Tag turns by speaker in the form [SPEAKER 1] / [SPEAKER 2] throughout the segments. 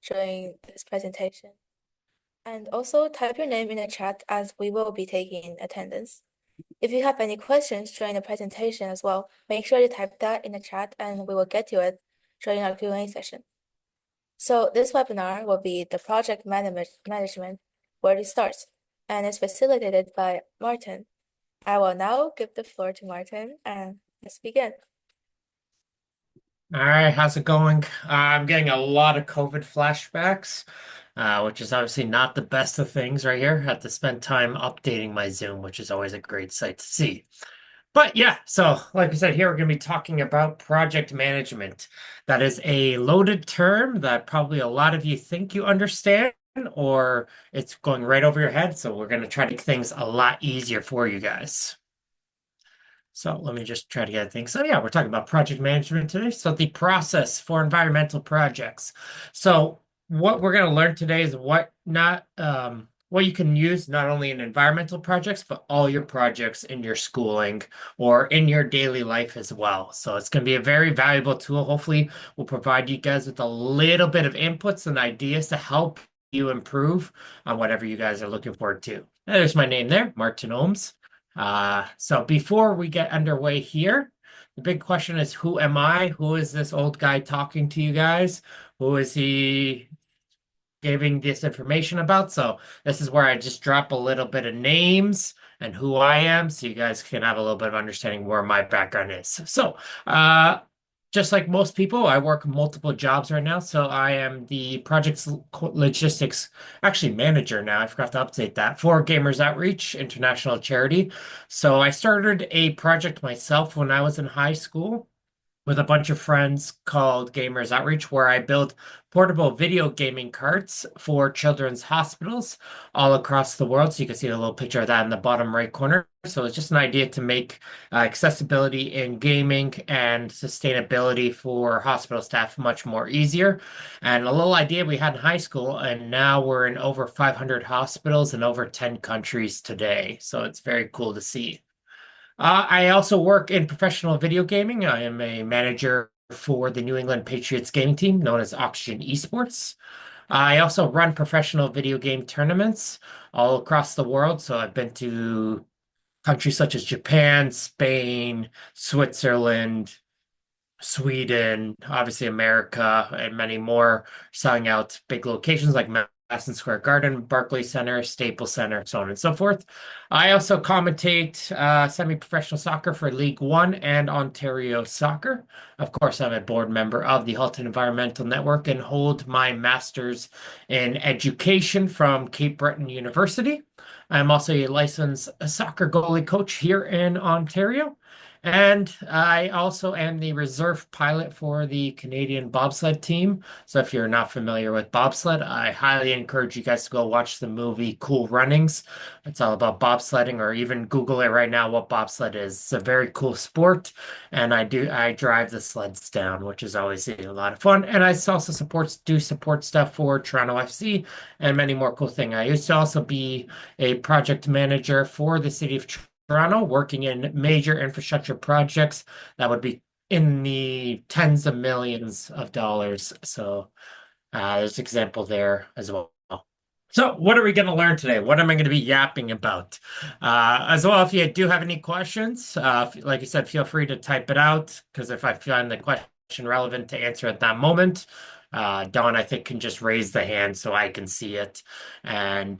[SPEAKER 1] during this presentation. And also type your name in the chat as we will be taking attendance. If you have any questions during the presentation as well, make sure to type that in the chat and we will get to it during our Q&A session. So this webinar will be the project management, where it starts, and is facilitated by Martin. I will now give the floor to Martin and let's begin.
[SPEAKER 2] All right, how's it going? I'm getting a lot of COVID flashbacks, which is obviously not the best of things right here. Have to spend time updating my Zoom, which is always a great sight to see. But yeah, so like I said, here we're going to be talking about project management. That is a loaded term that probably a lot of you think you understand, or it's going right over your head. So we're going to try to make things a lot easier for you guys. So let me just try to get things. So yeah, we're talking about project management today. So the process for environmental projects. So what we're going to learn today is what you can use not only in environmental projects, but all your projects in your schooling or in your daily life as well. So it's going to be a very valuable tool. Hopefully, we'll provide you guys with a little bit of inputs and ideas to help you improve on whatever you guys are looking forward to. There's my name there, Martin Ohms. So before we get underway here, the big question is, who am I? Who is this old guy talking to you guys? Who is he giving this information about? So this is where I just drop a little bit of names and who I am so you guys can have a little bit of understanding where my background is. So, just like most people, I work multiple jobs right now. So I am the project logistics, actually manager now. I forgot to update that for Gamers Outreach International Charity. So I started a project myself when I was in high school with a bunch of friends called Gamers Outreach, where I built portable video gaming carts for children's hospitals all across the world. So you can see a little picture of that in the bottom right corner. So it's just an idea to make accessibility in gaming and sustainability for hospital staff much more easier. And a little idea we had in high school, and now we're in over 500 hospitals in over 10 countries today. So it's very cool to see. I also work in professional video gaming. I am a manager for the New England Patriots gaming team known as Oxygen Esports. I also run professional video game tournaments all across the world. So I've been to countries such as Japan, Spain, Switzerland, Sweden, obviously America, and many more, selling out big locations like Madison Square Garden, Barclays Center, Staples Center, so on and so forth. I also commentate semi-professional soccer for League One and Ontario Soccer. Of course, I'm a board member of the Halton Environmental Network and hold my master's in education from Cape Breton University. I'm also a licensed soccer goalie coach here in Ontario. And I also am the reserve pilot for the Canadian bobsled team. So if you're not familiar with bobsled, I highly encourage you guys to go watch the movie Cool Runnings. It's all about bobsledding, or even Google it right now what bobsled is. It's a very cool sport, and I drive the sleds down, which is always a lot of fun. And I also do support stuff for Toronto FC and many more cool things. I used to also be a project manager for the city of Toronto, working in major infrastructure projects that would be in the tens of millions of dollars. So there's an example there as well. So what are we going to learn today? What am I going to be yapping about? As well, if you do have any questions, like you said, feel free to type it out, because if I find the question relevant to answer at that moment, Dawn, I think, can just raise the hand so I can see it and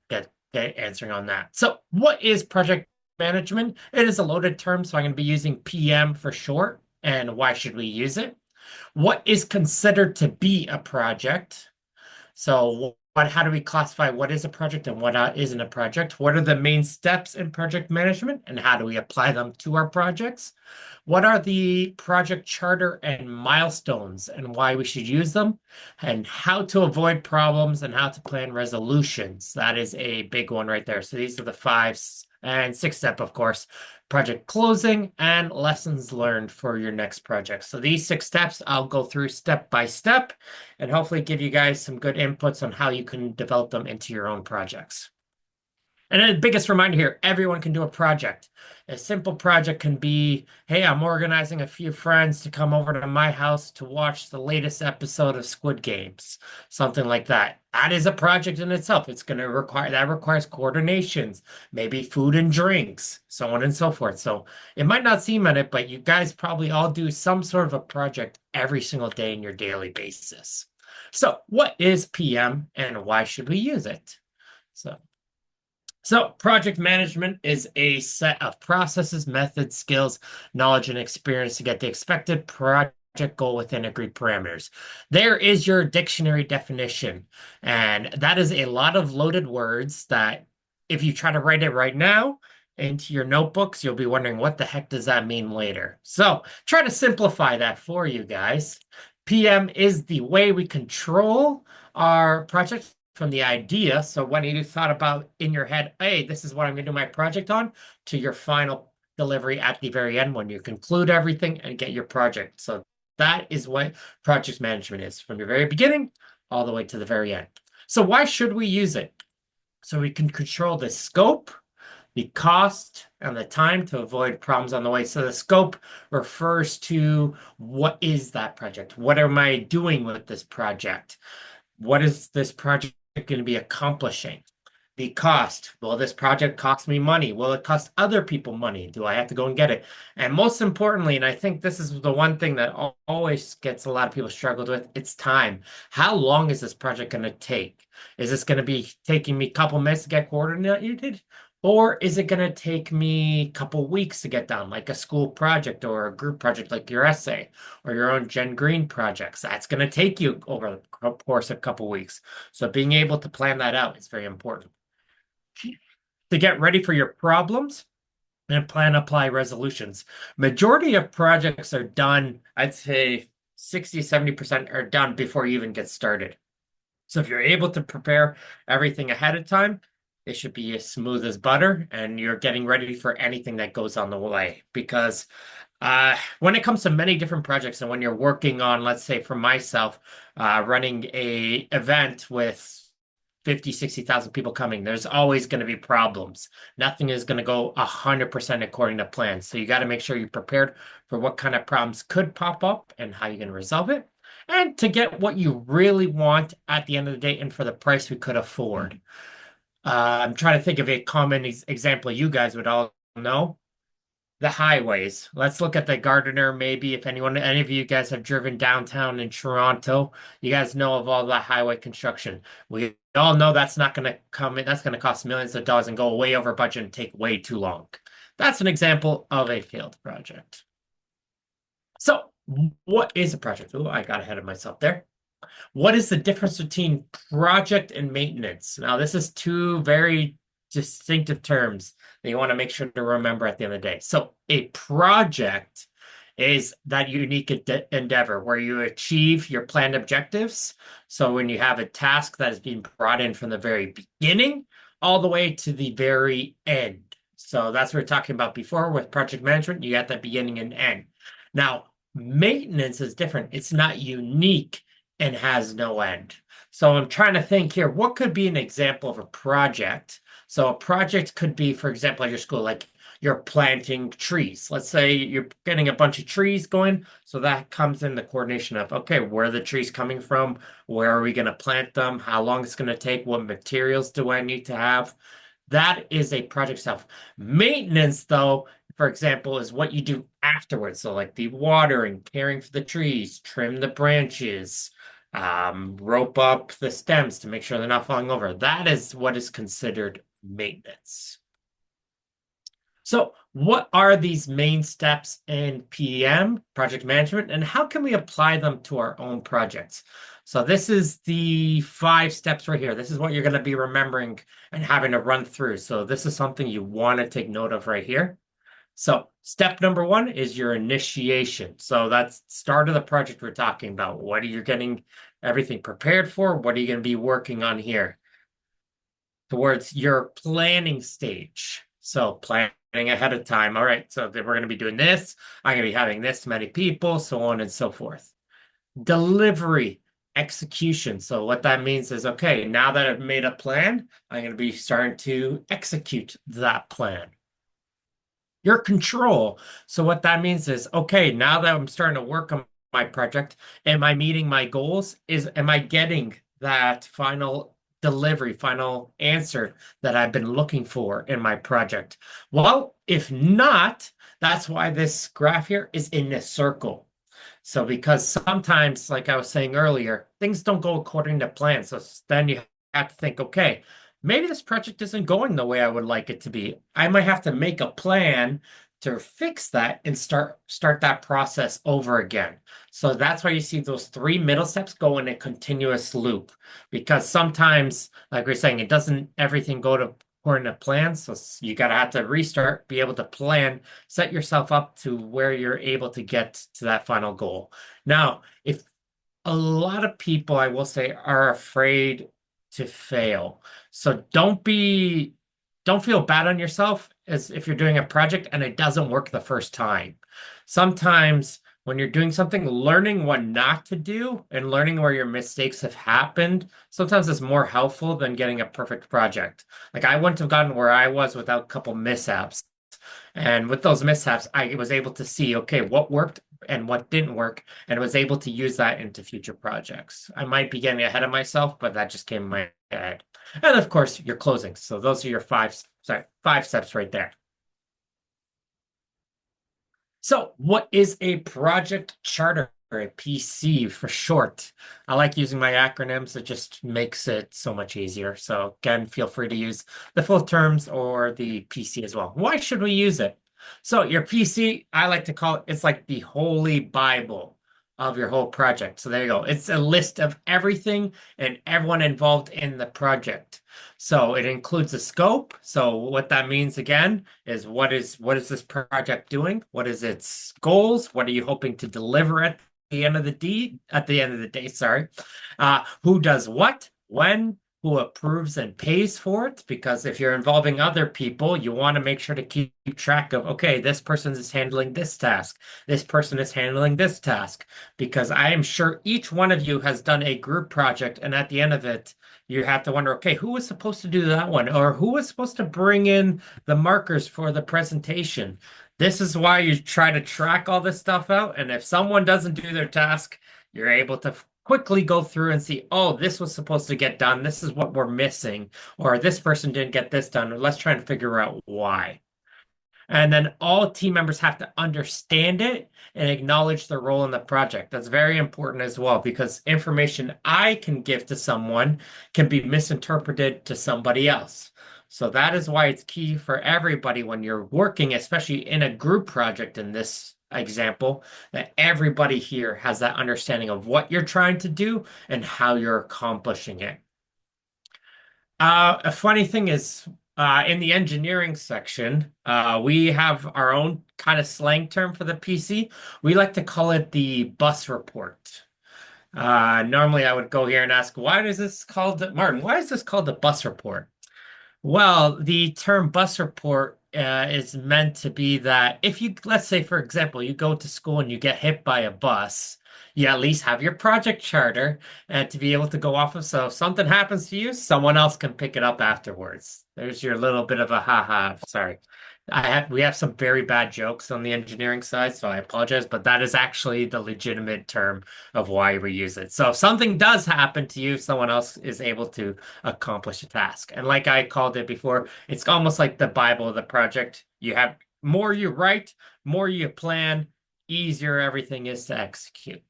[SPEAKER 2] get answering on that. So what is project management? It is a loaded term, so I'm going to be using PM for short. And why should we use it? What is considered to be a project? So how do we classify what is a project and what isn't a project? What are the main steps in project management and how do we apply them to our projects? What are the project charter and milestones and why we should use them? And how to avoid problems and how to plan resolutions. That is a big one right there. So these are the five and sixth step, of course, project closing and lessons learned for your next project. So these six steps I'll go through step by step and hopefully give you guys some good inputs on how you can develop them into your own projects. And then the biggest reminder here, everyone can do a project. A simple project can be, hey, I'm organizing a few friends to come over to my house to watch the latest episode of Squid Games, something like that. That is a project in itself. It's going to require, that requires coordinations, maybe food and drinks, so on and so forth. So it might not seem on it, but you guys probably all do some sort of a project every single day in your daily basis. So what is PM and why should we use it? So so, project management is a set of processes, methods, skills, knowledge, and experience to get the expected project goal within agreed parameters. There is your dictionary definition, and that is a lot of loaded words that if you try to write it right now into your notebooks, you'll be wondering what the heck does that mean later. So, try to simplify that for you guys. PM is the way we control our project from the idea. So when you thought about in your head, hey, this is what I'm going to do my project on, to your final delivery at the very end when you conclude everything and get your project. So that is what project management is from your very beginning all the way to the very end. So why should we use it? So we can control the scope, the cost, and the time to avoid problems on the way. So the scope refers to what is that project? What am I doing with this project? What is this project going to be accomplishing? The cost. Will this project cost me money? Will it cost other people money? Do I have to go and get it? And most importantly, and I think this is the one thing that always gets a lot of people struggled with, it's time. How long is this project going to take? Is this going to be taking me a couple minutes to get coordinated? Or is it going to take me a couple weeks to get done, like a school project or a group project like your essay or your own Gen Green projects? That's going to take you over the course of a couple weeks. So being able to plan that out is very important to get ready for your problems and plan apply resolutions. Majority of projects are done, I'd say 60-70% are done before you even get started. So if you're able to prepare everything ahead of time, it should be as smooth as butter and you're getting ready for anything that goes on the way. Because when it comes to many different projects and when you're working on, let's say for myself, running a event with 50, 60,000 people coming, there's always going to be problems. Nothing is going to go 100% according to plan. So you got to make sure you're prepared for what kind of problems could pop up and how you're going to resolve it. And to get what you really want at the end of the day and for the price we could afford. I'm trying to think of a common example you guys would all know. The highways. Let's look at the Gardiner, maybe if any of you guys have driven downtown in Toronto, you guys know of all the highway construction. We all know that's not going to come in, that's going to cost millions of dollars and go way over budget and take way too long. That's an example of a failed project. So, what is a project? Oh, I got ahead of myself there. What is the difference between project and maintenance? Now, this is two very distinctive terms that you want to make sure to remember at the end of the day. So, a project is that unique endeavor where you achieve your planned objectives. So, when you have a task that is being brought in from the very beginning all the way to the very end. So, that's what we are talking about before with project management. You got that beginning and end. Now, maintenance is different. It's not unique and has no end. So I'm trying to think here, what could be an example of a project? So a project could be, for example, at your school, like you're planting trees. Let's say you're getting a bunch of trees going. So that comes in the coordination of, okay, where are the trees coming from? Where are we going to plant them? How long it's going to take? What materials do I need to have? That is a project itself. Maintenance, though, for example, is what you do afterwards. So, like the watering, caring for the trees, trim the branches, rope up the stems to make sure they're not falling over. That is what is considered maintenance. So, what are these main steps in PM, project management, and how can we apply them to our own projects? So, this is the 5 steps right here. This is what you're going to be remembering and having to run through. So, this is something you want to take note of right here. So, step number 1 is your initiation. So, that's start of the project we're talking about. What are you getting everything prepared for? What are you going to be working on here? Towards your planning stage. So planning ahead of time. All right, so we're going to be doing this. I'm going to be having this many people, so on and so forth. Delivery. execution. So what that means is, okay, now that I've made a plan, I'm going to be starting to execute that plan. Your control. So what that means is, okay, now that I'm starting to work on my project, am I meeting my goals? Am I getting that final delivery, final answer that I've been looking for in my project? Well, if not, that's why this graph here is in a circle. So because sometimes, like I was saying earlier, things don't go according to plan. So then you have to think, okay, maybe this project isn't going the way I would like it to be. I might have to make a plan to fix that and start that process over again. So that's why you see those three middle steps go in a continuous loop. Because sometimes, like we're saying, it doesn't everything go to according to plan. So you gotta have to restart, be able to plan, set yourself up to where you're able to get to that final goal. Now, if a lot of people, I will say, are afraid to fail. So don't feel bad on yourself as if you're doing a project and it doesn't work the first time. Sometimes when you're doing something, learning what not to do and learning where your mistakes have happened, sometimes it's more helpful than getting a perfect project. Like I wouldn't have gotten where I was without a couple mishaps. And with those mishaps, I was able to see, okay, what worked and what didn't work, and was able to use that into future projects. I might be getting ahead of myself, but that just came in my head. And of course, your closing. So those are your five steps right there. So, what is a project charter, or a PC for short? I like using my acronyms. It just makes it so much easier. So, again, feel free to use the full terms or the PC as well. Why should we use it? So, your PC, I like to call it, it's like the holy Bible of your whole project. So, there you go. It's a list of everything and everyone involved in the project. So, it includes a scope. So, what that means again is what is this project doing? What is its goals? What are you hoping to deliver at the end of the day, sorry. Who does what, when, who approves and pays for it? Because if you're involving other people, you want to make sure to keep track of, okay, this person is handling this task, this person is handling this task. Because I am sure each one of you has done a group project, and at the end of it, you have to wonder, okay, who was supposed to do that one? Or who was supposed to bring in the markers for the presentation? This is why you try to track all this stuff out. And if someone doesn't do their task, you're able to quickly go through and see, oh, this was supposed to get done. This is what we're missing. Or this person didn't get this done. Let's try and figure out why. And then all team members have to understand it and acknowledge their role in the project. That's very important as well because information I can give to someone can be misinterpreted to somebody else. So that is why it's key for everybody when you're working, especially in a group project in this example, that everybody here has that understanding of what you're trying to do and how you're accomplishing it. A funny thing is, in the engineering section, we have our own kind of slang term for the PC. We like to call it the bus report. Normally, I would go here and ask, Martin, why is this called the bus report? Well, the term bus report is meant to be that if you, let's say, for example, you go to school and you get hit by a bus, you at least have your project charter and to be able to go off of. So if something happens to you, someone else can pick it up afterwards. There's your little bit of a haha. Sorry. We have some very bad jokes on the engineering side, so I apologize, but that is actually the legitimate term of why we use it. So if something does happen to you, someone else is able to accomplish a task. And like I called it before, it's almost like the Bible of the project. You have more you write, more you plan, easier everything is to execute.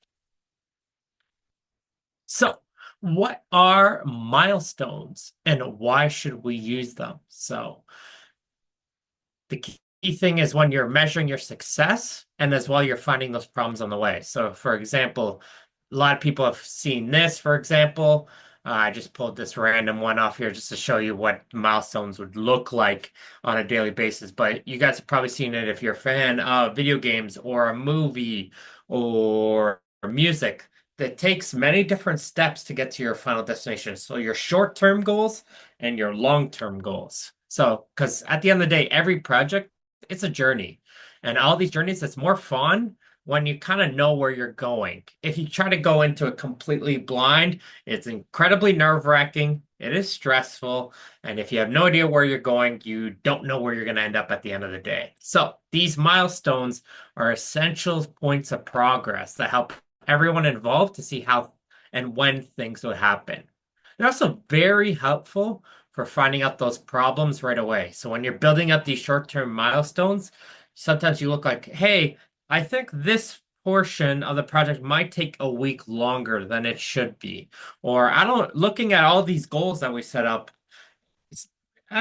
[SPEAKER 2] So, what are milestones and why should we use them? So, the key thing is when you're measuring your success and as well you're finding those problems on the way. So, for example, a lot of people have seen this, for example. I just pulled this random one off here just to show you what milestones would look like on a daily basis. But you guys have probably seen it if you're a fan of video games or a movie or music that takes many different steps to get to your final destination. So your short-term goals and your long-term goals. So, because at the end of the day, every project, it's a journey. And all these journeys, it's more fun when you kind of know where you're going. If you try to go into it completely blind, it's incredibly nerve-wracking. It is stressful. And if you have no idea where you're going, you don't know where you're going to end up at the end of the day. So these milestones are essential points of progress that help everyone involved to see how and when things will happen. They're also very helpful for finding out those problems right away. So when you're building up these short-term milestones, sometimes you look like, hey, I think this portion of the project might take a week longer than it should be. Or I don't, looking at all these goals that we set up,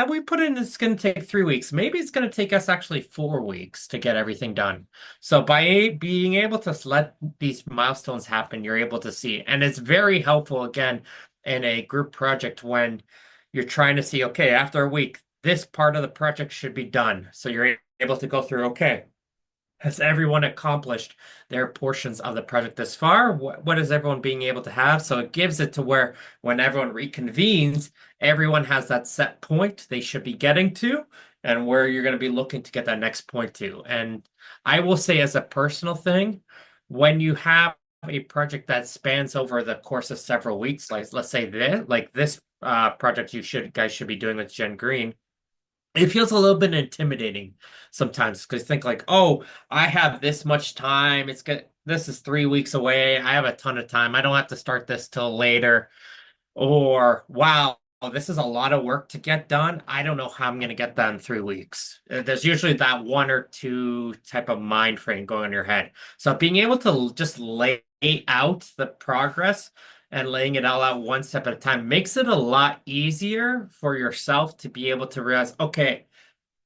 [SPEAKER 2] we put in it's going to take 3 weeks. Maybe it's going to take us actually 4 weeks to get everything done. So by being able to let these milestones happen, you're able to see. And it's very helpful, again, in a group project when you're trying to see, okay, after a week, this part of the project should be done. So you're able to go through, okay, has everyone accomplished their portions of the project this far? What is everyone being able to have? So it gives it to where when everyone reconvenes, everyone has that set point they should be getting to and where you're going to be looking to get that next point to. And I will say, as a personal thing, when you have a project that spans over the course of several weeks, like let's say this project you should guys should be doing with Jen Green, it feels a little bit intimidating sometimes because think like, oh, I have this much time. This is 3 weeks away. I have a ton of time. I don't have to start this till later. Or, wow, this is a lot of work to get done. I don't know how I'm going to get that in 3 weeks. There's usually that one or two type of mind frame going in your head. So being able to just lay out the progress and laying it all out one step at a time makes it a lot easier for yourself to be able to realize, okay,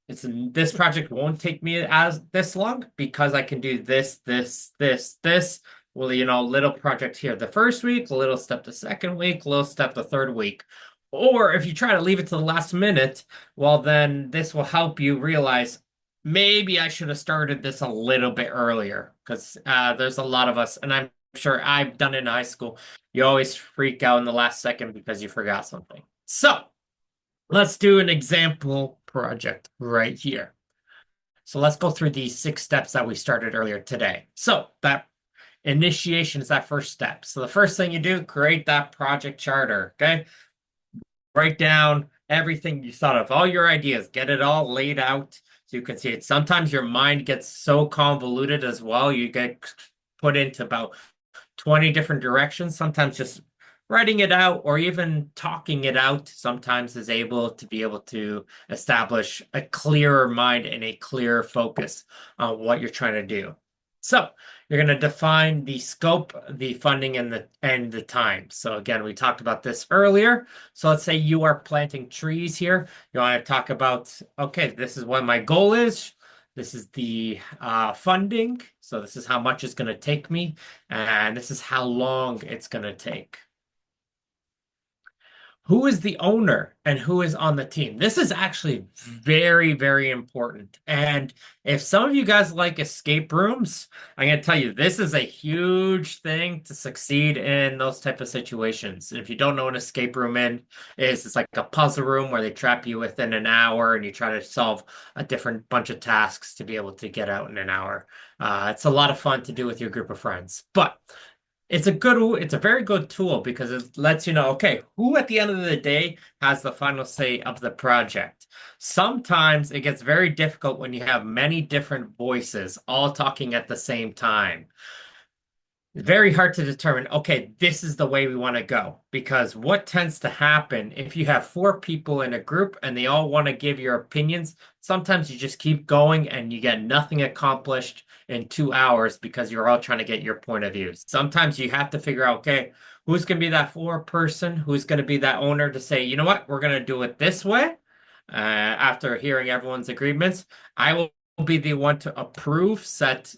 [SPEAKER 2] this project won't take me as this long because I can do this. Well, little project here the first week, a little step the second week, a little step the third week. Or if you try to leave it to the last minute, well, then this will help you realize maybe I should have started this a little bit earlier because there's a lot of us, and I'm sure I've done it in high school. You always freak out in the last second because you forgot something. So let's do an example project right here. So let's go through these 6 steps that we started earlier today. So that initiation is that first step. So the first thing you do, create that project charter, okay? Write down everything you thought of, all your ideas, get it all laid out so you can see it. Sometimes your mind gets so convoluted as well. You get put into about 20 different directions. Sometimes just writing it out or even talking it out sometimes is able to establish a clearer mind and a clearer focus on what you're trying to do. So you're going to define the scope, the funding, and the time. So again, we talked about this earlier. So let's say you are planting trees here. You want to talk about, okay, this is what my goal is. This is the funding. So this is how much it's going to take me. And this is how long it's going to take. Who is the owner and who is on the team? This is actually very, very important. And if some of you guys like escape rooms, I'm going to tell you this is a huge thing to succeed in those type of situations. If you don't know what an escape room is, it's like a puzzle room where they trap you within an hour and you try to solve a different bunch of tasks to be able to get out in an hour. It's a lot of fun to do with your group of friends. But it's a very good tool because it lets you know, okay, who at the end of the day has the final say of the project. Sometimes it gets very difficult when you have many different voices all talking at the same time. Very hard to determine, okay, this is the way we want to go. Because what tends to happen if you have 4 people in a group and they all want to give your opinions, sometimes you just keep going and you get nothing accomplished in 2 hours because you're all trying to get your point of view. Sometimes you have to figure out, okay, who's going to be that 4 person, who's going to be that owner to say, you know what, we're going to do it this way. After hearing everyone's agreements, I will be the one to approve set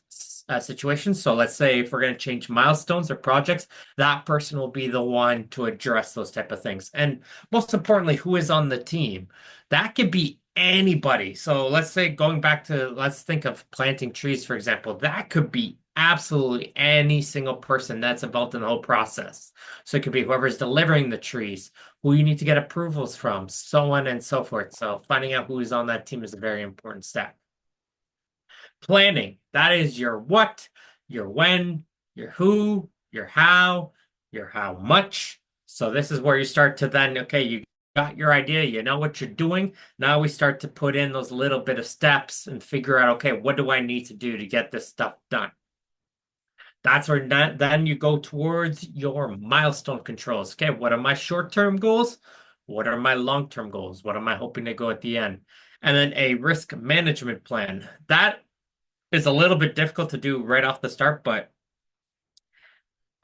[SPEAKER 2] situations. So let's say if we're going to change milestones or projects, that person will be the one to address those type of things. And most importantly, who is on the team? That could be anybody. So let's say let's think of planting trees, for example. That could be absolutely any single person that's involved in the whole process. So it could be whoever's delivering the trees, who you need to get approvals from, so on and so forth. So finding out who is on that team is a very important step. Planning, that is your what. your when, your who, your how much. So this is where you start to then, okay, you got your idea, you know what you're doing. Now we start to put in those little bit of steps and figure out, okay, what do I need to do to get this stuff done? That's where then you go towards your milestone controls. Okay, what are my short-term goals? What are my long-term goals? What am I hoping to go at the end? And then a risk management plan. That is a little bit difficult to do right off the start, but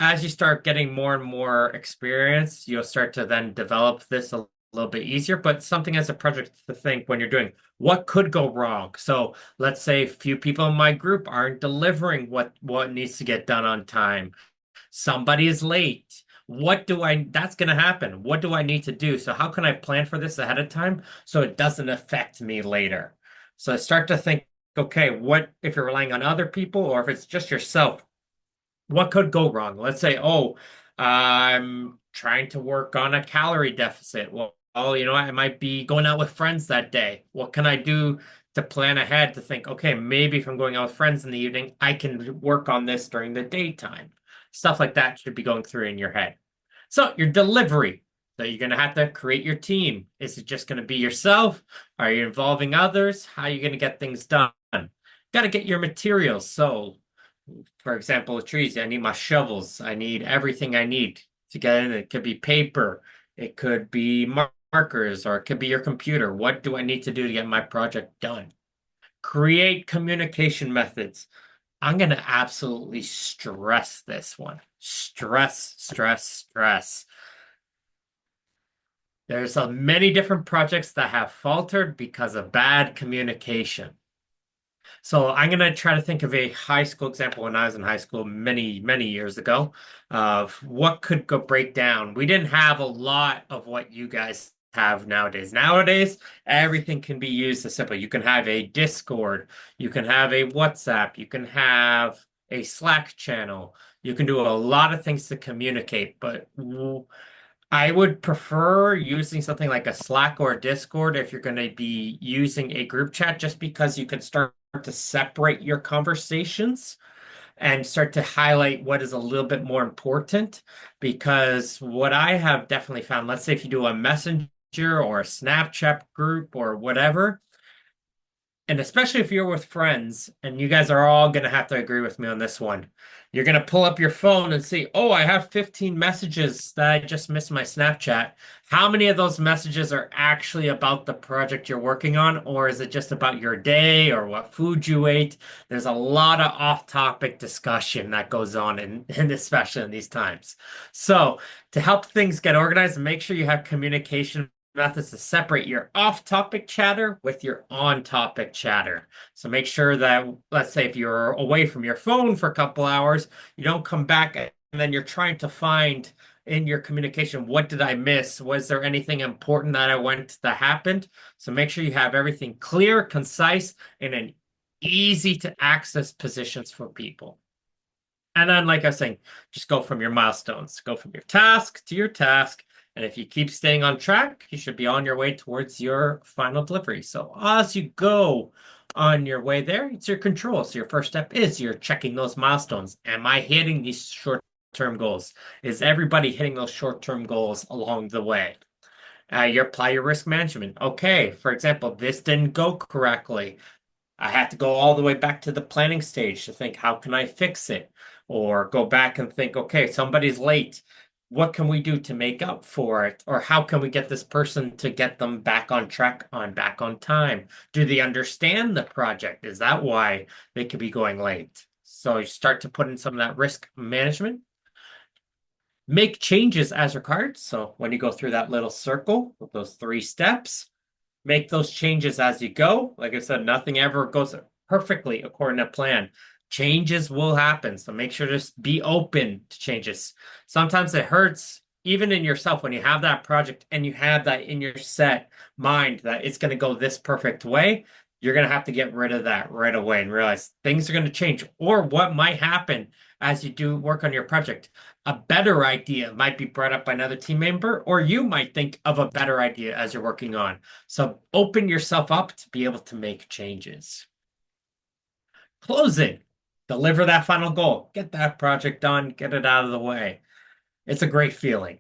[SPEAKER 2] as you start getting more and more experience, you'll start to then develop this a little bit easier. But something as a project to think when you're doing what could go wrong. So let's say a few people in my group aren't delivering what needs to get done on time. Somebody is late. That's going to happen. What do I need to do? So how can I plan for this ahead of time so it doesn't affect me later? So I start to think, okay, what if you're relying on other people or if it's just yourself? What could go wrong? Let's say, oh, I'm trying to work on a calorie deficit. Well, I might be going out with friends that day. What can I do to plan ahead to think, okay, maybe if I'm going out with friends in the evening, I can work on this during the daytime. Stuff like that should be going through in your head. So your delivery. So you're going to have to create your team. Is it just going to be yourself? Are you involving others? How are you going to get things done? Got to get your materials. So for example, with trees, I need my shovels. I need everything I need to get in. It could be paper, it could be markers, or it could be your computer. What do I need to do to get my project done? Create communication methods. I'm going to absolutely stress this one. Stress, stress, stress. There's many different projects that have faltered because of bad communication. So I'm going to try to think of a high school example when I was in high school many, many years ago of what could go break down. We didn't have a lot of what you guys have nowadays. Nowadays, everything can be used as simple. You can have a Discord, you can have a WhatsApp, you can have a Slack channel. You can do a lot of things to communicate, but I would prefer using something like a Slack or a Discord if you're going to be using a group chat, just because you can start to separate your conversations and start to highlight what is a little bit more important. Because what I have definitely found, let's say if you do a Messenger or a Snapchat group or whatever, and especially if you're with friends, and you guys are all going to have to agree with me on this one. You're going to pull up your phone and see, oh, I have 15 messages that I just missed my Snapchat. How many of those messages are actually about the project you're working on, or is it just about your day or what food you ate? There's a lot of off-topic discussion that goes on, and especially in these times. So, to help things get organized, make sure you have communication methods to separate your off-topic chatter with your on-topic chatter. So make sure that, let's say if you're away from your phone for a couple hours, you don't come back and then you're trying to find in your communication, what did I miss? Was there anything important that happened? So make sure you have everything clear, concise, and in easy to access positions for people. And then, like I was saying, just go from your milestones, go from your task to your task. And if you keep staying on track, you should be on your way towards your final delivery. So as you go on your way there, it's your control. So your first step is you're checking those milestones. Am I hitting these short-term goals? Is everybody hitting those short-term goals along the way? You apply your risk management. Okay, for example, this didn't go correctly. I had to go all the way back to the planning stage to think, how can I fix it? Or go back and think, okay, somebody's late. What can we do to make up for it? Or how can we get this person to get them back on track, back on time? Do they understand the project? Is that why they could be going late? So you start to put in some of that risk management. Make changes as required. So when you go through that little circle with those 3 steps, make those changes as you go. Like I said, nothing ever goes perfectly according to plan. Changes will happen. So make sure to be open to changes. Sometimes it hurts, even in yourself, when you have that project and you have that in your set mind that it's going to go this perfect way. You're going to have to get rid of that right away and realize things are going to change. Or what might happen as you do work on your project, a better idea might be brought up by another team member, or you might think of a better idea as you're working on. So open yourself up to be able to make changes. Closing. deliver that final goal, get that project done, get it out of the way. It's a great feeling.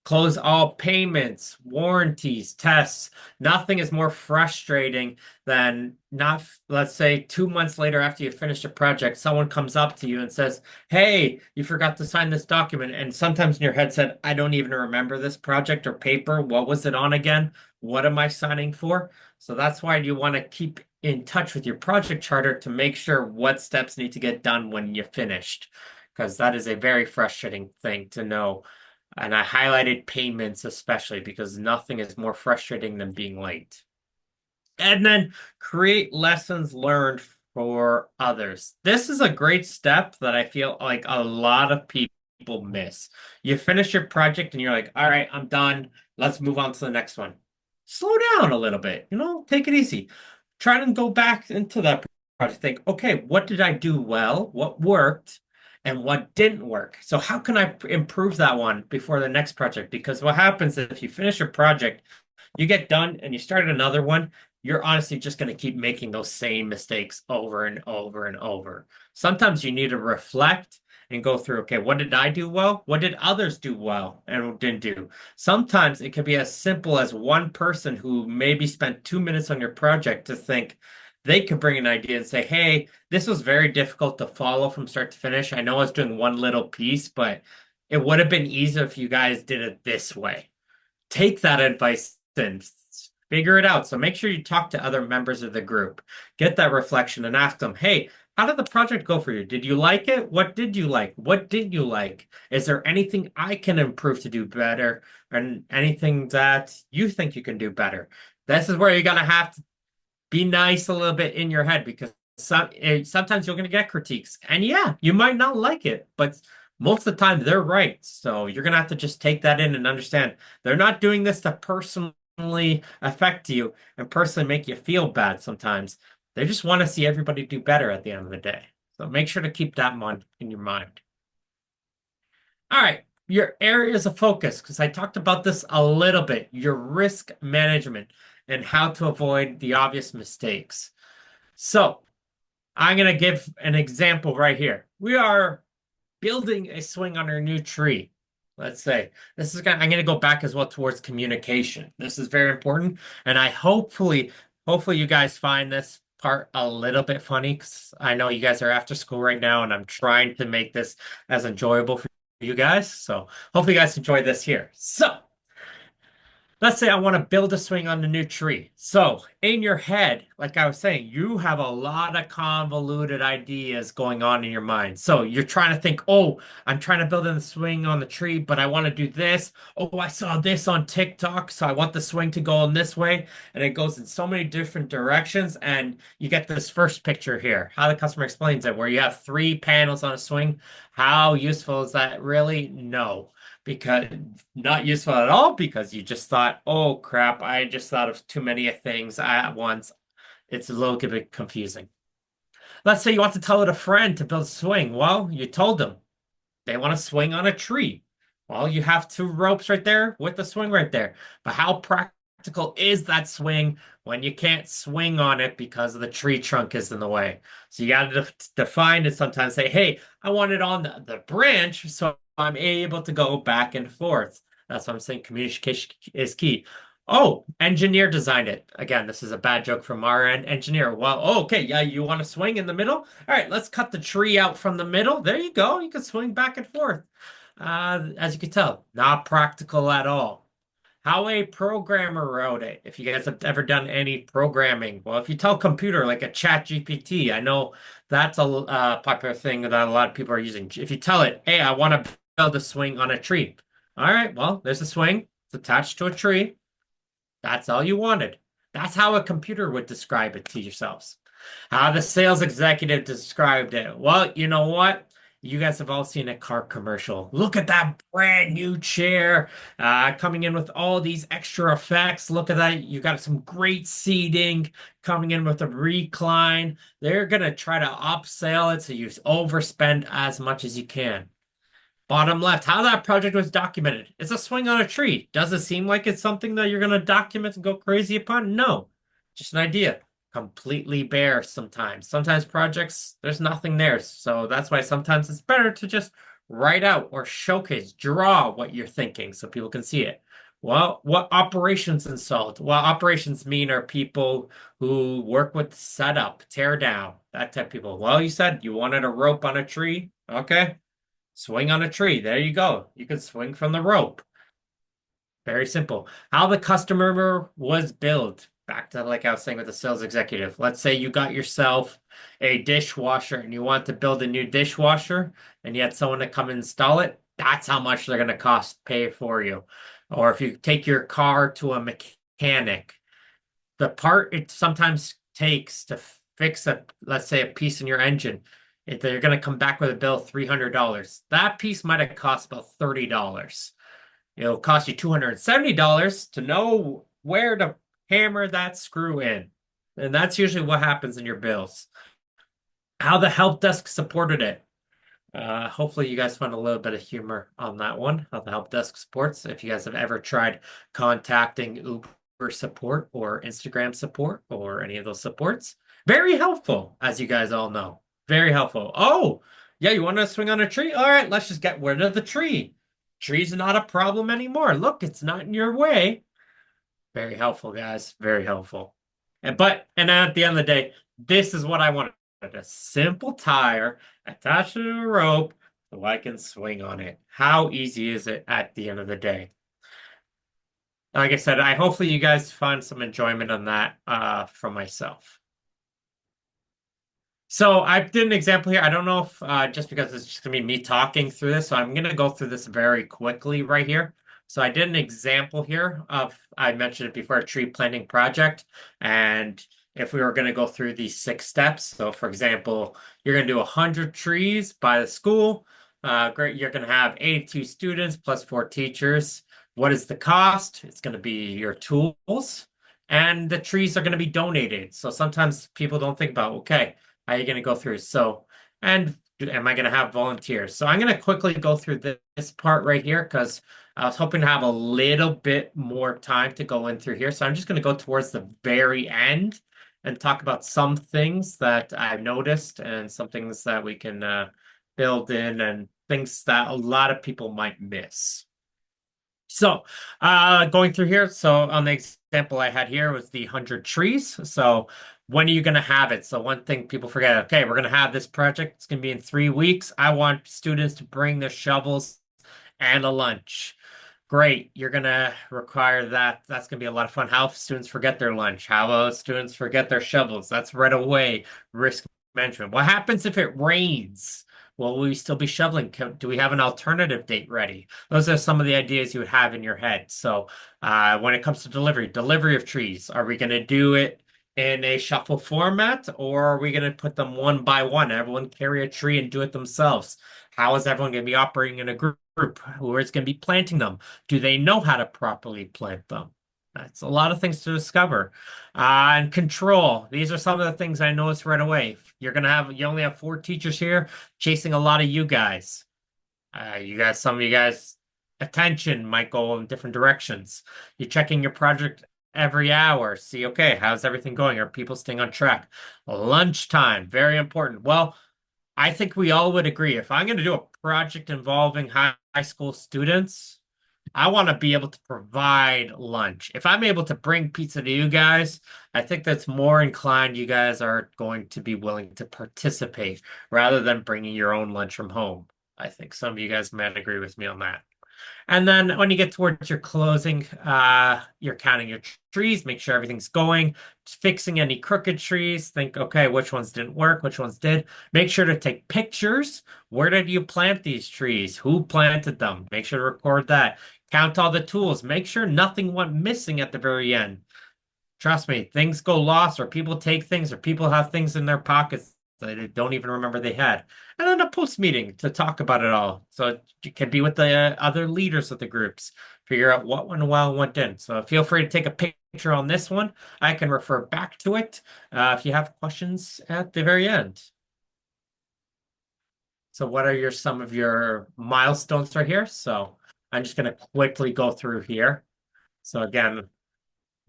[SPEAKER 2] Close all payments, warranties, tests. Nothing is more frustrating than not, let's say, 2 months later after you finish a project, someone comes up to you and says, "Hey, you forgot to sign this document." And sometimes in your head said, "I don't even remember this project or paper. What was it on again? What am I signing for?" So that's why you want to keep in touch with your project charter to make sure what steps need to get done when you're finished, because that is a very frustrating thing to know. And I highlighted payments especially because nothing is more frustrating than being late. And then create lessons learned for others. This is a great step that I feel like a lot of people miss. You finish your project and you're like, all right, I'm done. Let's move on to the next one. Slow down a little bit, take it easy. Try to go back into that project. Think, okay, what did I do well? What worked? And what didn't work? So how can I improve that one before the next project? Because what happens if you finish a project, you get done and you start another one, you're honestly just going to keep making those same mistakes over and over and over. Sometimes you need to reflect and go through, okay, what did I do well? What did others do well and didn't do? Sometimes it could be as simple as one person who maybe spent 2 minutes on your project to think they could bring an idea and say, hey, this was very difficult to follow from start to finish. I know I was doing one little piece, but it would have been easier if you guys did it this way. Take that advice and figure it out. So make sure you talk to other members of the group, get that reflection and ask them, hey, how did the project go for you? Did you like it? What did you like? What didn't you like? Is there anything I can improve to do better? And anything that you think you can do better? This is where you're gonna have to be nice a little bit in your head because sometimes you're going to get critiques. And yeah, you might not like it, but most of the time they're right. So you're going to have to just take that in and understand they're not doing this to personally affect you and personally make you feel bad sometimes. They just want to see everybody do better at the end of the day. So make sure to keep that in your mind. All right, your areas of focus, because I talked about this a little bit, your risk management and how to avoid the obvious mistakes. So I'm going to give an example right here. We are building a swing on our new tree. Let's say I'm going to go back as well towards communication. This is very important. And hopefully you guys find this part a little bit funny because I know you guys are after school right now and I'm trying to make this as enjoyable for you guys. So hopefully you guys enjoy this here. So let's say I want to build a swing on the new tree. So in your head, like I was saying, you have a lot of convoluted ideas going on in your mind. So you're trying to think, oh, I'm trying to build a swing on the tree, but I want to do this. Oh, I saw this on TikTok, so I want the swing to go in this way. And it goes in so many different directions. And you get this first picture here, how the customer explains it, where you have 3 panels on a swing. How useful is that really? No, because not useful at all because you just thought, oh crap, I just thought of too many things at once. It's a little bit confusing. Let's say you want to tell it a friend to build a swing. Well, you told them they want to swing on a tree. Well, you have 2 ropes right there with the swing right there. But how practical is that swing when you can't swing on it because the tree trunk is in the way? So you got to define it sometimes. Say, hey, I want it on the branch so I'm able to go back and forth. That's what I'm saying. Communication is key. Oh, engineer designed it. Again, this is a bad joke from our end. Engineer. Well, oh, okay, yeah, you want to swing in the middle? All right, let's cut the tree out from the middle. There you go. You can swing back and forth. As you can tell, not practical at all. How a programmer wrote it. If you guys have ever done any programming, well, if you tell computer like a chat GPT, I know that's a popular thing that a lot of people are using. If you tell it, hey, I want to build a swing on a tree. All right, well, there's a swing. It's attached to a tree. That's all you wanted. That's how a computer would describe it to yourselves. How the sales executive described it. Well, you know what? You guys have all seen a car commercial. Look at that brand new chair coming in with all these extra effects. Look at that. You got some great seating coming in with a recline. They're going to try to upsell it so you overspend as much as you can. Bottom left, how that project was documented. It's a swing on a tree. Does it seem like it's something that you're going to document and go crazy upon? No, just an idea. completely bare sometimes. Sometimes projects, there's nothing there. So that's why sometimes it's better to just write out or showcase, draw what you're thinking so people can see it. Well, what operations installed? Well, operations mean are people who work with setup, tear down, that type of people. Well, you said you wanted a rope on a tree. Okay, swing on a tree. There you go. You can swing from the rope. Very simple. How the customer was billed. Back to like I was saying with the sales executive. Let's say you got yourself a dishwasher and you want to build a new dishwasher and you had someone to come install it. That's how much they're going to cost pay for you. Or if you take your car to a mechanic, the part it sometimes takes to fix a, let's say, a piece in your engine, if they're going to come back with a bill of $300. That piece might have cost about $30. It'll cost you $270 to know where to hammer that screw in. And that's usually what happens in your bills. How the help desk supported it. Hopefully you guys found a little bit of humor on that one, how the help desk supports. If you guys have ever tried contacting Uber support or Instagram support or any of those supports, very helpful, as you guys all know. Very helpful. Oh, yeah, you want to swing on a tree? All right, let's just get rid of the tree. Tree's not a problem anymore. Look, it's not in your way. Very helpful, guys. Very helpful. And at the end of the day, this is what I wanted. A simple tire attached to a rope so I can swing on it. How easy is it at the end of the day? Like I said, I hopefully you guys find some enjoyment on that from myself. So I did an example here. I don't know if just because it's just gonna be me talking through this, so I'm gonna go through this very quickly right here. So I did an example here of I mentioned it before a tree planting project, and if we were gonna go through these 6 steps. So for example, you're gonna do 100 trees by the school. Great, you're gonna have 82 students plus 4 teachers. What is the cost? It's gonna be your tools, and the trees are gonna be donated. So sometimes people don't think about, okay, how are you going to go through? So, and am I going to have volunteers? So I'm going to quickly go through this part right here because I was hoping to have a little bit more time to go in through here. So I'm just going to go towards the very end and talk about some things that I've noticed and some things that we can build in and things that a lot of people might miss. So, going through here, so on the example I had here was the 100 trees. So, when are you going to have it? So, one thing people forget, okay, we're going to have this project. It's going to be in 3 weeks. I want students to bring their shovels and a lunch. Great. You're going to require that. That's going to be a lot of fun. How if students forget their lunch? How about students forget their shovels? That's right away risk management. What happens if it rains? Will we still be shoveling? Do we have an alternative date ready? Those are some of the ideas you would have in your head. So, when it comes to delivery of trees, are we going to do it in a shuffle format or are we going to put them one by one? Everyone carry a tree and do it themselves. How is everyone going to be operating in a group? Who is going to be planting them? Do they know how to properly plant them? That's a lot of things to discover. And control. These are some of the things I noticed right away. You only have 4 teachers here chasing a lot of you guys. Some of you guys, attention might go in different directions. You're checking your project every hour. See, okay, how's everything going? Are people staying on track? Lunchtime, very important. Well, I think we all would agree. If I'm going to do a project involving high school students, I want to be able to provide lunch. If I'm able to bring pizza to you guys, I think that's more inclined you guys are going to be willing to participate rather than bringing your own lunch from home. I think some of you guys might agree with me on that. And then when you get towards your closing, you're counting your trees, make sure everything's going, fixing any crooked trees, think, okay, which ones didn't work, which ones did. Make sure to take pictures. Where did you plant these trees? Who planted them? Make sure to record that. Count all the tools. Make sure nothing went missing at the very end. Trust me, things go lost, or people take things, or people have things in their pockets that they don't even remember they had. And then a post meeting to talk about it all. So it can be with the other leaders of the groups, figure out what went well and what didn't. So feel free to take a picture on this one. I can refer back to it if you have questions at the very end. So what are some of your milestones right here? So I'm just going to quickly go through here. So again,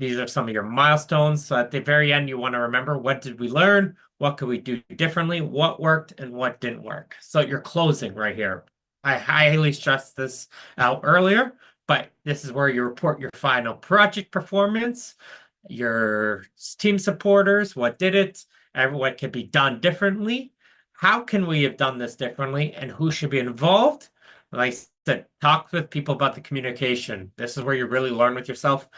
[SPEAKER 2] These are some of your milestones. So at the very end, you want to remember, what did we learn? What could we do differently? What worked and what didn't work? So your closing right here. I highly stressed this out earlier, but this is where you report your final project performance, your team supporters, what did it, what could be done differently, how can we have done this differently, and who should be involved. Like I said, talk with people about the communication. This is where you really learn with yourself.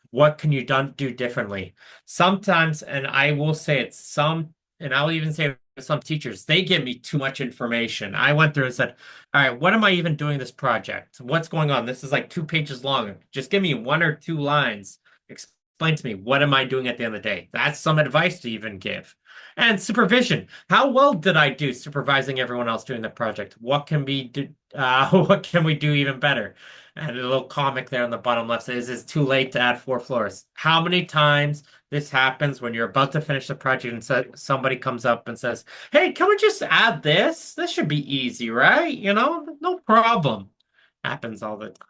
[SPEAKER 2] What can you do differently? Sometimes, and I will say it, and I'll even say it with some teachers, they give me too much information. I went through and said, all right, what am I even doing this project? What's going on? This is like 2 pages long. Just give me 1 or 2 lines. Explain to me, what am I doing at the end of the day? That's some advice to even give. And supervision. How well did I do supervising everyone else doing the project? What can we do? What can we do even better? And a little comic there on the bottom left says, "It's too late to add 4 floors." How many times this happens when you're about to finish the project and somebody comes up and says, "Hey, can we just add this? This should be easy, right? No problem." Happens all the time.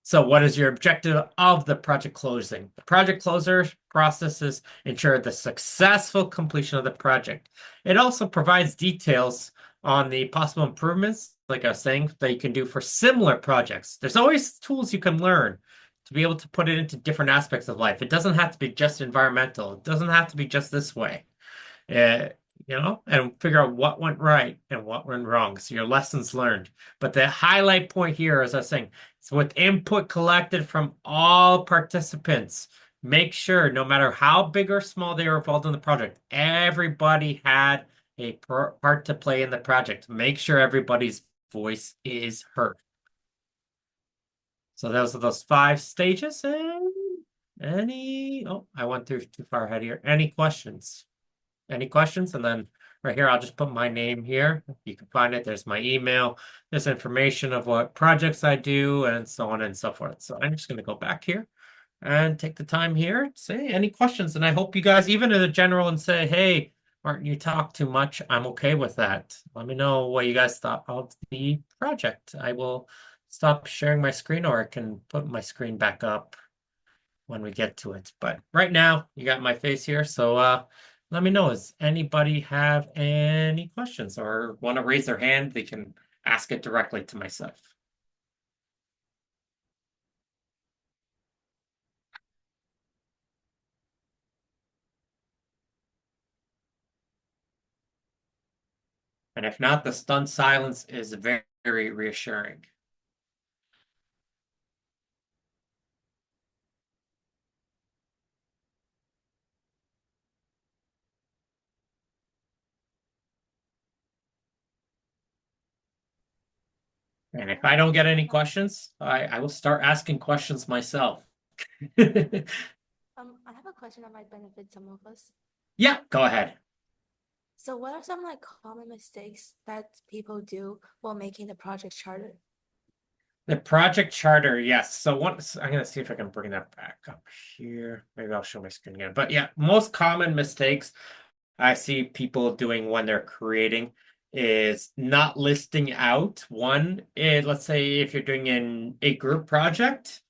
[SPEAKER 2] So what is your objective of the project closing? The project closer processes ensure the successful completion of the project. It also provides details on the possible improvements, like I was saying, that you can do for similar projects. There's always tools you can learn to be able to put it into different aspects of life. It doesn't have to be just environmental. It doesn't have to be just this way. uh, and figure out what went right and what went wrong. So your lessons learned. But the highlight point here, as I was saying, is with input collected from all participants. Make sure, no matter how big or small they were involved in the project, everybody had a part to play in the project. Make sure everybody's voice is heard. So those are those 5 stages. And oh, I went through too far ahead here. Any questions? Any questions? And then right here, I'll just put my name here. You can find it. There's my email. There's information of what projects I do and so on and so forth. So I'm just going to go back here and take the time here to say any questions. And I hope you guys, even in the general, and say, hey, Martin, you talk too much. I'm okay with that. Let me know what you guys thought of the project. I will stop sharing my screen, or I can put my screen back up when we get to it. But right now, you got my face here. So let me know. Does anybody have any questions or want to raise their hand? They can ask it directly to myself. And if not, the stunned silence is very, very reassuring. And if I don't get any questions, I will start asking questions myself.
[SPEAKER 1] I have a question that might benefit some of us.
[SPEAKER 2] Yeah, go ahead.
[SPEAKER 1] So what are some like common mistakes that people do while making the project charter?
[SPEAKER 2] The project charter, yes. So once I'm gonna see if I can bring that back up here. Maybe I'll show my screen again. But yeah, most common mistakes I see people doing when they're creating is not listing out let's say if you're doing a group project,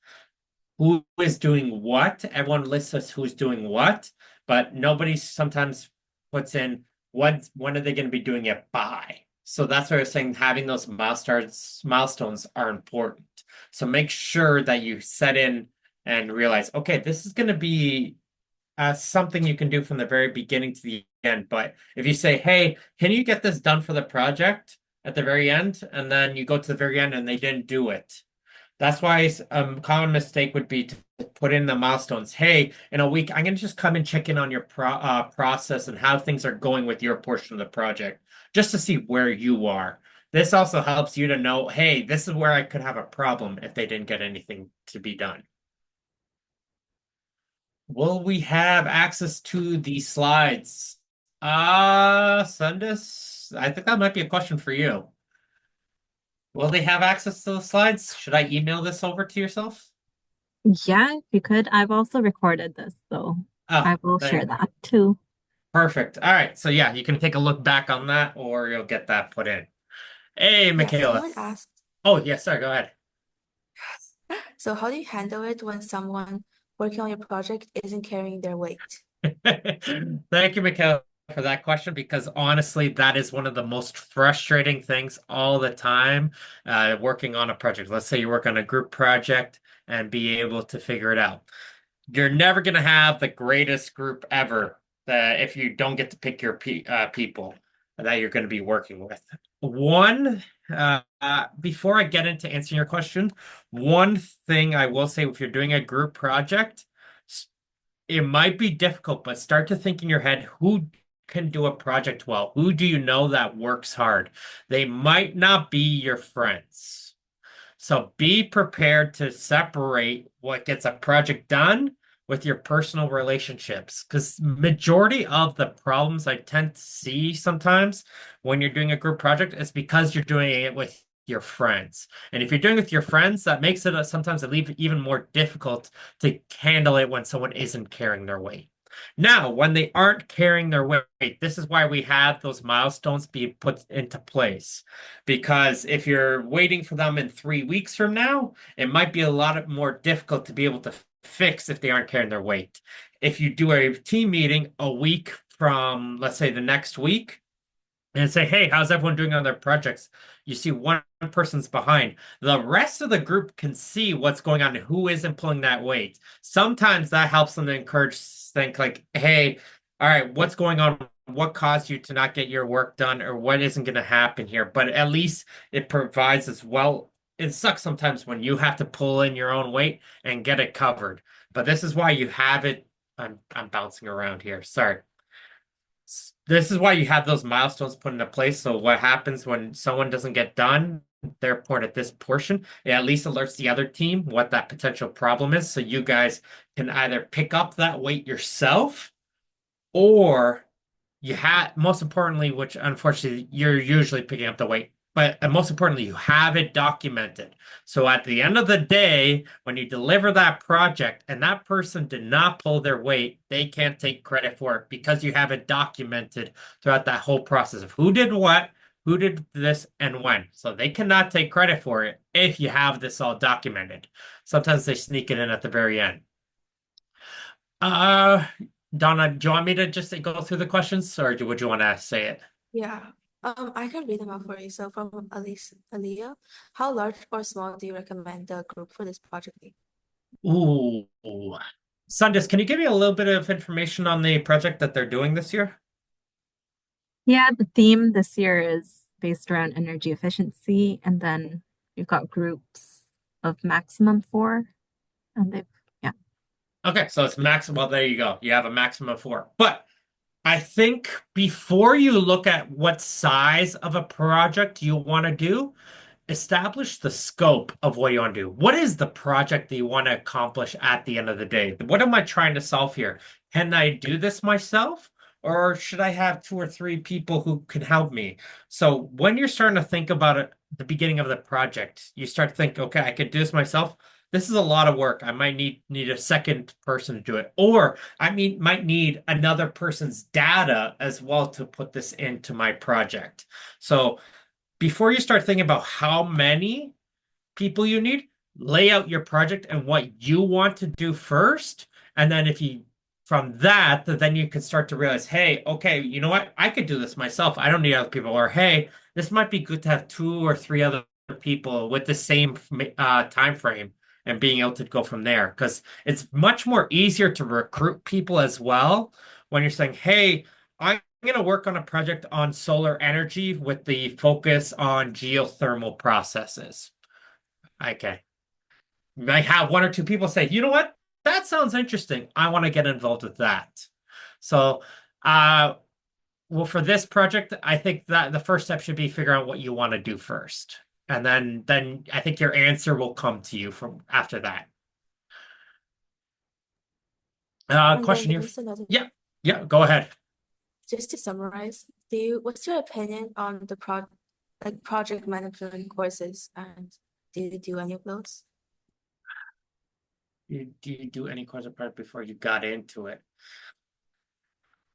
[SPEAKER 2] who is doing what. Everyone lists us who's doing what, but nobody sometimes puts in when are they going to be doing it by. So that's why I was saying having those milestones are important. So make sure that you set in and realize, okay, this is going to be something you can do from the very beginning to the end. But if you say, hey, can you get this done for the project at the very end? And then you go to the very end and they didn't do it. That's why a common mistake would be to put in the milestones. Hey, in a week, I'm going to just come and check in on your process and how things are going with your portion of the project, just to see where you are. This also helps you to know, hey, this is where I could have a problem if they didn't get anything to be done. Will we have access to the slides? Send us. I think that might be a question for you. Will they have access to the slides? Should I email this over to yourself?
[SPEAKER 3] Yeah, if you could. I've also recorded this, so
[SPEAKER 2] Oh,
[SPEAKER 3] I will
[SPEAKER 2] there you
[SPEAKER 3] share
[SPEAKER 2] go.
[SPEAKER 3] that too.
[SPEAKER 2] Perfect. All right. So yeah, you can take a look back on that or you'll get that put in. Hey,
[SPEAKER 1] Yeah,
[SPEAKER 2] Michaela.
[SPEAKER 1] someone asked,
[SPEAKER 2] Oh, yes, sorry, go ahead.
[SPEAKER 1] So how do you handle it when someone working on your project isn't carrying their weight?
[SPEAKER 2] Thank you, Mikhail, for that question, because honestly, that is one of the most frustrating things all the time, working on a project. Let's say you work on a group project and be able to figure it out. You're never going to have the greatest group ever if you don't get to pick your people that you're going to be working with. Before I get into answering your question, one thing I will say if you're doing a group project, it might be difficult, but start to think in your head who can do a project well? Who do you know that works hard? They might not be your friends. So be prepared to separate what gets a project done with your personal relationships. Because majority of the problems I tend to see sometimes when you're doing a group project is because you're doing it with your friends. And if you're doing it with your friends, that makes it sometimes even more difficult to handle it when someone isn't carrying their weight. Now, when they aren't carrying their weight, this is why we have those milestones be put into place. Because if you're waiting for them in 3 weeks from now, it might be a lot more difficult to be able to fix if they aren't carrying their weight. If you do a team meeting a week from, let's say, the next week, and say, hey, how's everyone doing on their projects? You see one person's behind. The rest of the group can see what's going on, who isn't pulling that weight. Sometimes that helps them to encourage, think like, hey, all right, what's going on? What caused you to not get your work done, or what isn't going to happen here? But at least it provides as well. It sucks sometimes when you have to pull in your own weight and get it covered. But this is why you have it. I'm bouncing around here. Sorry. This is why you have those milestones put into place. So what happens when someone doesn't get done, their point at this portion, it at least alerts the other team what that potential problem is. So you guys can either pick up that weight yourself or you have, most importantly, which unfortunately you're usually picking up the weight, but most importantly, you have it documented. So at the end of the day, when you deliver that project and that person did not pull their weight, they can't take credit for it because you have it documented throughout that whole process of who did what, who did this, and when. So they cannot take credit for it if you have this all documented. Sometimes they sneak it in at the very end. Uh, Donna, do you want me to just go through the questions, or would you want to say it?
[SPEAKER 1] Yeah. I can read them out for you. So from Aaliyah, how large or small do you recommend the group for this project be?
[SPEAKER 2] Ooh. Sundus, can you give me a little bit of information on the project that they're doing this year?
[SPEAKER 3] Yeah, the theme this year is based around energy efficiency, and then we've got groups of maximum four, and they've, yeah.
[SPEAKER 2] Okay, so it's maximum. Well, there you go. You have a maximum of four. But I think before you look at what size of a project you want to do, establish the scope of what you want to do. What is the project that you want to accomplish at the end of the day? What am I trying to solve here? Can I do this myself? Or should I have two or three people who can help me? So when you're starting to think about it, the beginning of the project, you start to think, okay, I could do this myself. This is a lot of work. I might need a second person to do it. Or might need another person's data as well to put this into my project. So before you start thinking about how many people you need, lay out your project and what you want to do first. And then if you, from that, then you can start to realize, hey, okay, you know what? I could do this myself. I don't need other people. Or, hey, this might be good to have two or three other people with the same time frame and being able to go from there. Because it's much more easier to recruit people as well when you're saying, hey, I'm going to work on a project on solar energy with the focus on geothermal processes. Okay. You might have one or two people say, you know what? That sounds interesting. I want to get involved with that. So, uh, well, for this project, I think that the first step should be figure out what you want to do first. And then I think your answer will come to you from after that.
[SPEAKER 1] And then
[SPEAKER 2] Question here.
[SPEAKER 1] there's another
[SPEAKER 2] Yeah,
[SPEAKER 1] one.
[SPEAKER 2] yeah, go ahead.
[SPEAKER 1] Just to summarize, what's your opinion on the project management courses and do you do any of those?
[SPEAKER 2] Do you do any question part before you got into it?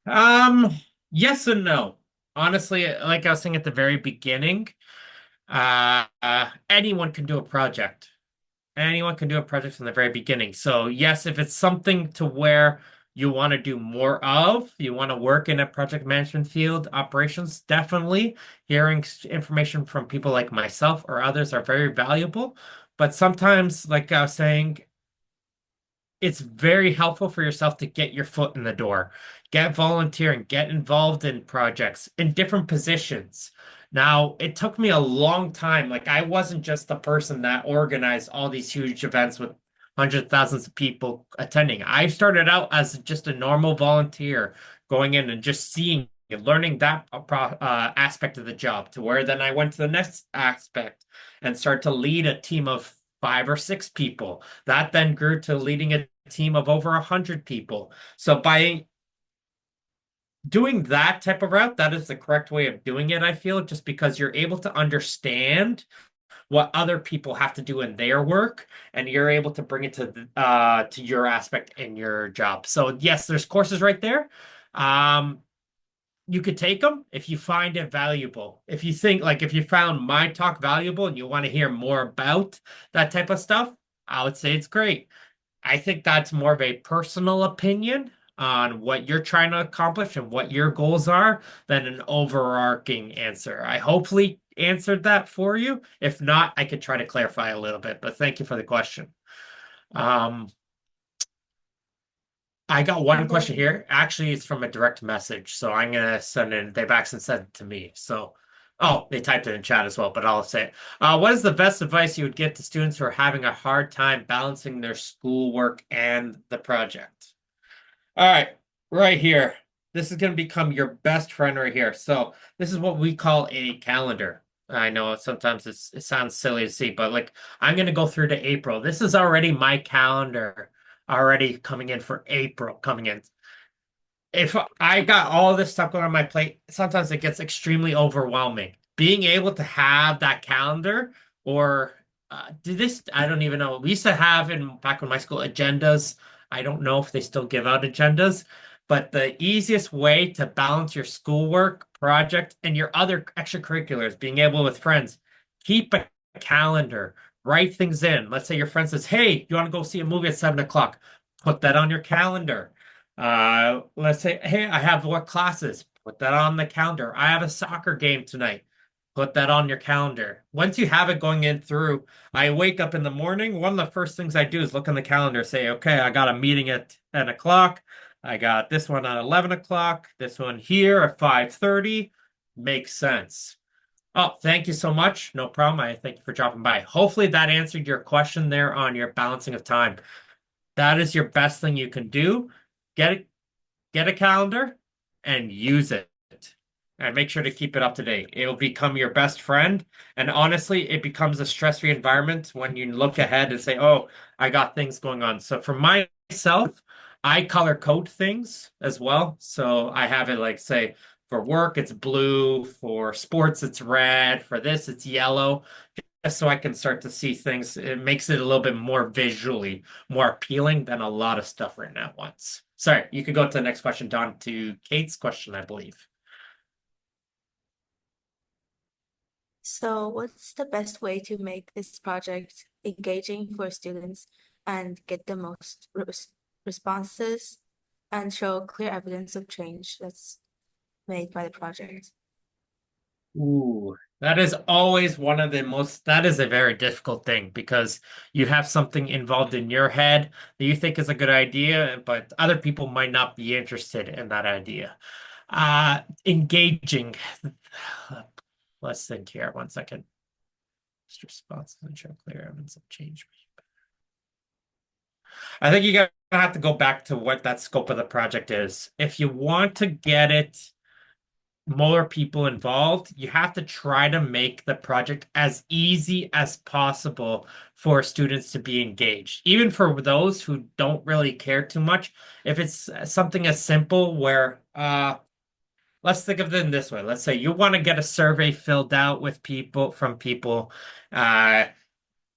[SPEAKER 2] Yes and no. Honestly, like I was saying at the very beginning, anyone can do a project. anyone can do a project from the very beginning. So yes, if it's something to where you want to do more of, you want to work in a project management field, operations, definitely hearing information from people like myself or others are very valuable. But sometimes, like I was saying, it's very helpful for yourself to get your foot in the door, get volunteering, get involved in projects in different positions. Now, it took me a long time. Like, I wasn't just the person that organized all these huge events with hundreds of thousands of people attending. I started out as just a normal volunteer going in and just seeing and learning that aspect of the job to where then I went to the next aspect and start to lead a team of 5 or 6 people. That then grew to leading a team of over 100 people. So by doing that type of route, that is the correct way of doing it, I feel, just because you're able to understand what other people have to do in their work, and you're able to bring it to your aspect in your job. So yes, there's courses right there. Um, you could take them if you find it valuable. If you think like if you found my talk valuable and you want to hear more about that type of stuff, I would say it's great. I think that's more of a personal opinion on what you're trying to accomplish and what your goals are than an overarching answer. I hopefully answered that for you. If not, I could try to clarify a little bit, but thank you for the question. Um, I got one
[SPEAKER 1] And
[SPEAKER 2] question
[SPEAKER 1] then,
[SPEAKER 2] here. Actually, it's from a direct message, so I'm gonna send it. They've actually sent it to me. So, oh, they typed it in chat as well, but I'll say it. What is the best advice you would give to students who are having a hard time balancing their schoolwork and the project? All right, right here. This is going to become your best friend right here. So this is what we call a calendar. I know sometimes it sounds silly to see, but like I'm going to go through to April. This is already my calendar already coming in for April coming in. If I got all this stuff going on my plate, sometimes it gets extremely overwhelming. Being able to have that calendar or do this, I don't even know. We used to have in back in my school agendas. I don't know if they still give out agendas, but the easiest way to balance your schoolwork, project, and your other extracurriculars, being able with friends, keep a calendar, write things in. Let's say your friend says, "Hey, you want to go see a movie at 7 o'clock?" Put that on your calendar. Let's say, hey, I have what classes? Put that on the calendar. I have a soccer game tonight. Put that on your calendar. Once you have it going in through, I wake up in the morning. One of the first things I do is look in the calendar, say, okay, I got a meeting at 10 o'clock. I got this one at 11 o'clock, this one here at 5:30. Makes sense. Oh, thank you so much. No problem. I thank you for dropping by. Hopefully that answered your question there on your balancing of time. That is your best thing you can do. Get get a calendar and use it. And make sure to keep it up to date. It'll become your best friend. And honestly, it becomes a stress-free environment when you look ahead and say, oh, I got things going on. So for myself, I color code things as well. So I have it like, say, for work, it's blue. For sports, it's red. For this, it's yellow. Just so I can start to see things. It makes it a little bit more visually more appealing than a lot of stuff written at once. Sorry, you could go to the next question, Don, to Kate's question, I believe.
[SPEAKER 1] so what's the best way to make this project engaging for students and get the most responses and show clear evidence of change that's made by the project?
[SPEAKER 2] Ooh, that is always one of the most, that is a very difficult thing because you have something involved in your head that you think is a good idea, but other people might not be interested in that idea. Engaging. Let's think here. 1 second. Just responses and show clear evidence of change. I think you're gonna have to go back to what that scope of the project is. If you want to get it more people involved, you have to try to make the project as easy as possible for students to be engaged. Even for those who don't really care too much, if it's something as simple where let's think of it in this way. Let's say you want to get a survey filled out with people from people. Uh,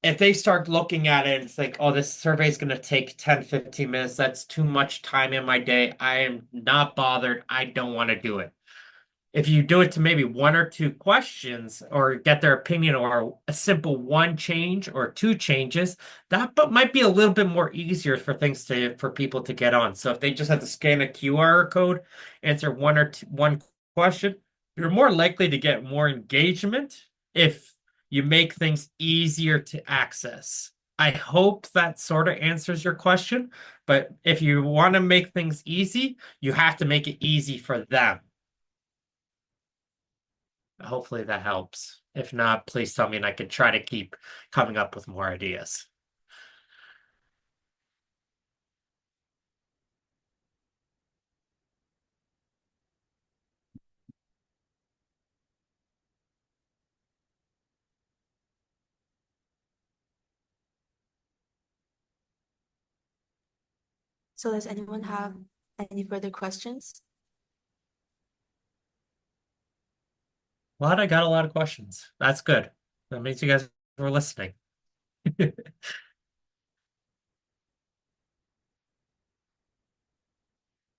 [SPEAKER 2] if they start looking at it and think, oh, this survey is going to take 10, 15 minutes, that's too much time in my day. I am not bothered. I don't want to do it. If you do it to maybe one or two questions or get their opinion or a simple one change or two changes, that might be a little bit more easier for things to for people to get on. So if they just have to scan a QR code, answer one question, you're more likely to get more engagement if you make things easier to access. I hope that sort of answers your question, but if you want to make things easy, you have to make it easy for them. Hopefully that helps. If not, please tell me and I can try to keep coming up with more ideas.
[SPEAKER 1] So does anyone have any further questions?
[SPEAKER 2] Glad I got a lot of questions. That's good. That means you guys were listening. Let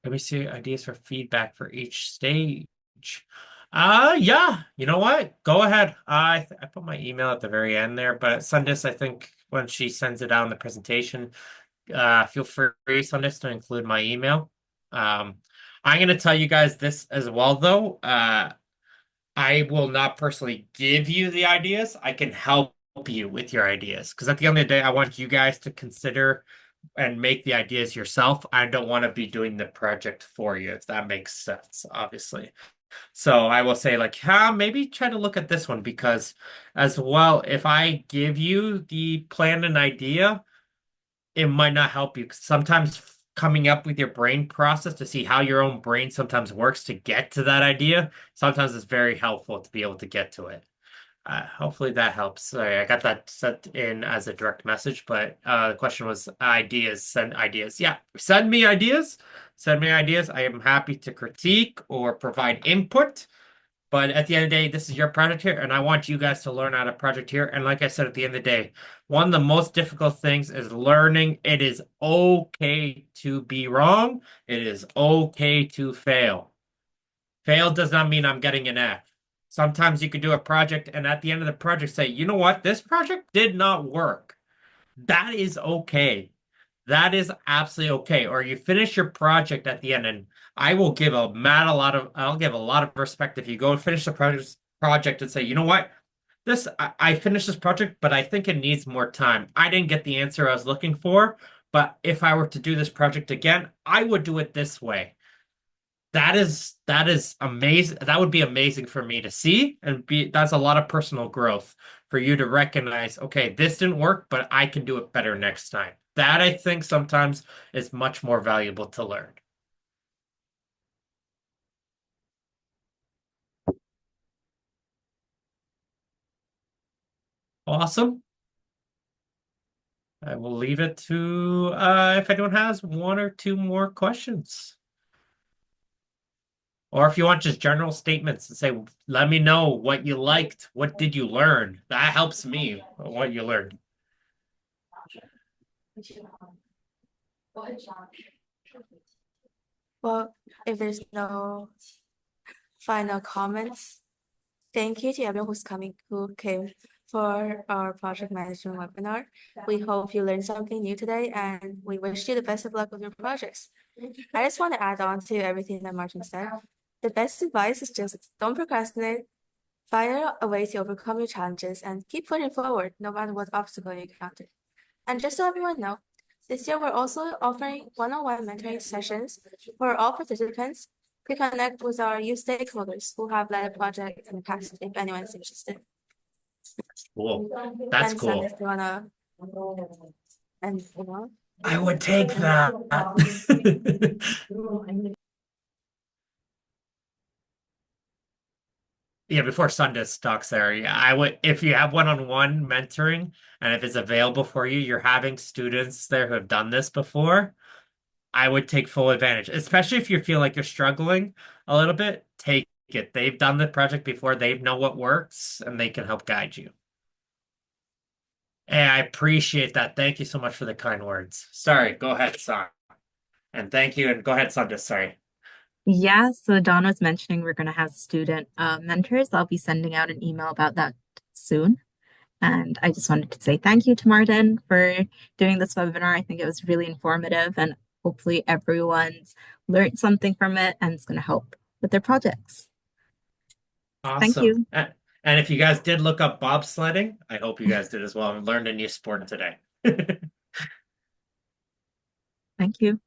[SPEAKER 2] me see ideas for feedback for each stage. Yeah, you know what? Go ahead. I put my email at the very end there, but Sundis, I think when she sends it out in the presentation, feel free, Sundis, to include my email. Um, I'm going to tell you guys this as well, though. I will not personally give you the ideas. I can help you with your ideas because at the end of the day, I want you guys to consider and make the ideas yourself. I don't want to be doing the project for you, if that makes sense, obviously. So I will say, like, maybe try to look at this one because, as well, if I give you the plan and idea, it might not help you. Sometimes coming up with your brain process to see how your own brain sometimes works to get to that idea, sometimes it's very helpful to be able to get to it. Hopefully that helps. Sorry, I got that sent in as a direct message, but the question was ideas, send ideas. Yeah, send me ideas. Send me ideas. I am happy to critique or provide input. But at the end of the day, this is your project here, and I want you guys to learn how to project here. And like I said, at the end of the day, one of the most difficult things is learning. It is okay to be wrong. It is okay to fail. Fail does not mean I'm getting an F. Sometimes you could do a project and at the end of the project say, you know what? This project did not work. That is okay. That is absolutely okay. Or you finish your project at the end, and I will give I'll give a lot of respect if you go and finish the project and say, you know what? I finished this project, but I think it needs more time. I didn't get the answer I was looking for, but if I were to do this project again, I would do it this way. That is amazing. That would be amazing for me to see and be that's a lot of personal growth for you to recognize, okay, this didn't work, but I can do it better next time. That I think sometimes is much more valuable to learn. Awesome. I will leave it to if anyone has one or two more questions. Or if you want just general statements and say, let me know what you liked, what did you learn? That helps me, what you learned.
[SPEAKER 1] Well, if there's no final comments, thank you to everyone who came for our project management webinar. We hope you learned something new today and we wish you the best of luck with your projects. I just want to add on to everything that Martin said. The best advice is just don't procrastinate, find a way to overcome your challenges and keep pushing forward no matter what obstacle you encounter. And just so everyone know, this year we're also offering one-on-one mentoring sessions for all participants to connect with our youth stakeholders who have led a project in the past, if anyone's interested.
[SPEAKER 2] Cool. That's
[SPEAKER 1] And Sanders,
[SPEAKER 2] cool.
[SPEAKER 1] do you wanna and you know?
[SPEAKER 2] I would take that. Yeah, before Sundance talks there, yeah, I would if you have one-on-one mentoring and if it's available for you, you're having students there who have done this before, I would take full advantage, especially if you feel like you're struggling a little bit, take it. They've done the project before, they know what works, and they can help guide you. And I appreciate that. Thank you so much for the kind words. Sorry, go ahead, Son. And thank you, and go ahead, Sundance. Sorry.
[SPEAKER 3] Yeah, so Dawn was mentioning we're going to have student mentors. I'll be sending out an email about that soon. And I just wanted to say thank you to Martin for doing this webinar. I think it was really informative, and hopefully everyone's learned something from it and it's going to help with their projects. Thank
[SPEAKER 2] Awesome.
[SPEAKER 3] you.
[SPEAKER 2] And if you guys did look up bobsledding, I hope you guys did as well and learned a new sport today.
[SPEAKER 3] Thank you.